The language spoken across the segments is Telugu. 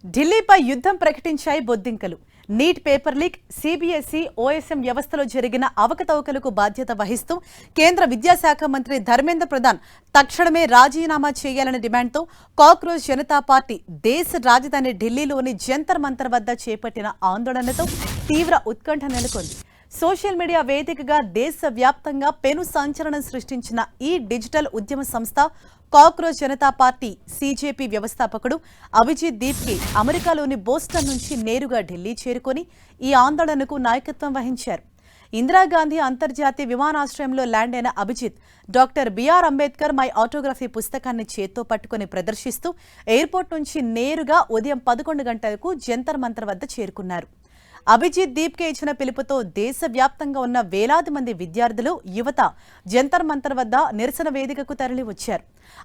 ఢిల్లీపై యుద్ధం ప్రకటించాయి బొద్దింకలు. Neat paper leak, CBSE, OSM వ్యవస్థలో జరిగిన అవకతవకలకు బాధ్యత వహిస్తూ కేంద్ర విద్యాశాఖ మంత్రి ధర్మేంద్ర ప్రధాన్ తక్షణమే రాజీనామా చేయాలనే డిమాండ్తో కాక్రోచ్ జనతా పార్టీ దేశ రాజధాని ఢిల్లీలోని జంతర్ మంతర్ వద్ద చేపట్టిన ఆందోళనతో తీవ్ర ఉత్కంఠ నెలకొంది. సోషల్ మీడియా వేదికగా దేశవ్యాప్తంగా పెను సంచలనం సృష్టించిన ఈ డిజిటల్ ఉద్యమ సంస్థ కాక్రోచ్ జనతా పార్టీ సీజేపీ వ్యవస్థాపకుడు అభిజిత్ దీప్కి అమెరికాలోని బోస్టన్ నుంచి నేరుగా ఢిల్లీ చేరుకొని ఈ ఆందోళనకు నాయకత్వం వహించారు. ఇందిరాగాంధీ అంతర్జాతీయ విమానాశ్రయంలో ల్యాండ్ అయిన Abhijit doctor B R Ambedkar my autography పుస్తకాన్ని చేత్తో పట్టుకుని ప్రదర్శిస్తూ ఎయిర్పోర్ట్ నుంచి నేరుగా ఉదయం 11 గంటలకు జంతర్ మంతర్ వద్ద చేరుకున్నారు. అభిజిత్ దీప్కే ఇచ్చిన పిలుపుతో దేశవ్యాప్తంగా ఉన్న వేలాది మంది విద్యార్థులు, యువత జంతర్ మంతర్ వద్ద నిరసన వేదికకు తరలి వచ్చారు.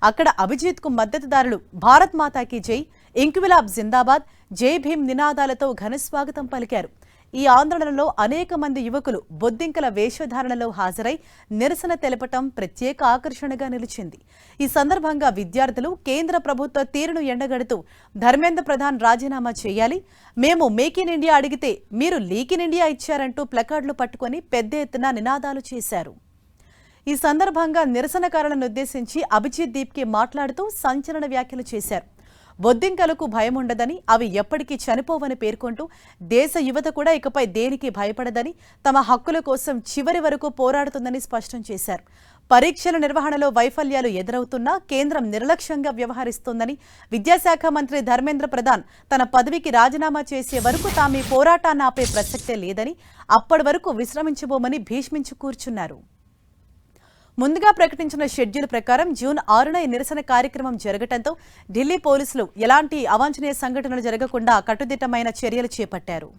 అక్కడ అభిజిత్ కు మద్దతుదారులు భారత్ మాతాకి జై, ఇంక్విలాబ్ జిందాబాద్, జై భీమ్ నినాదాలతో ఘనస్వాగతం పలికారు. ఈ ఆందోళనలో అనేక మంది యువకులు బొద్దింకల వేషధారణలో హాజరై నిరసన తెలపటం ప్రత్యేక ఆకర్షణగా నిలిచింది. ఈ సందర్భంగా విద్యార్థులు కేంద్ర ప్రభుత్వ తీరును ఎండగడుతూ ధర్మేంద్ర ప్రధాన్ రాజీనామా చేయాలి, మేము మేక్ ఇన్ ఇండియా అడిగితే మీరు లీక్ ఇన్ ఇండియా ఇచ్చారంటూ ప్లకార్డులు పట్టుకుని పెద్ద ఎత్తున నినాదాలు చేశారు. ఈ సందర్భంగా నిరసనకారులను ఉద్దేశించి అభిజిత్ దీప్కి మాట్లాడుతూ సంచలన వ్యాఖ్యలు చేశారు. బొద్దింకలకు భయం ఉండదని, అవి ఎప్పటికీ చనిపోవని పేర్కొంటూ దేశ యువత కూడా ఇకపై దేనికి భయపడదని, తమ హక్కుల కోసం చివరి వరకు పోరాడుతుందని స్పష్టం చేశారు. పరీక్షల నిర్వహణలో వైఫల్యాలు ఎదురవుతున్నా కేంద్రం నిర్లక్ష్యంగా వ్యవహరిస్తోందని, విద్యాశాఖ మంత్రి ధర్మేంద్ర ప్రధాన్ తన పదవికి రాజీనామా చేసే వరకు తాము ఈ పోరాటాన్ని ఆపే ప్రసక్తే లేదని, అప్పటి వరకు విశ్రమించబోమని భీష్మించి కూర్చున్నారు. ముందుగా ప్రకటించిన షెడ్యూల్ ప్రకారం జూన్ 6న ఈ నిరసన కార్యక్రమం జరగడంతో ఢిల్లీ పోలీసులు ఎలాంటి అవాంఛనీయ సంఘటనలు జరగకుండా కట్టుదిట్టమైన చర్యలు చేపట్టారు.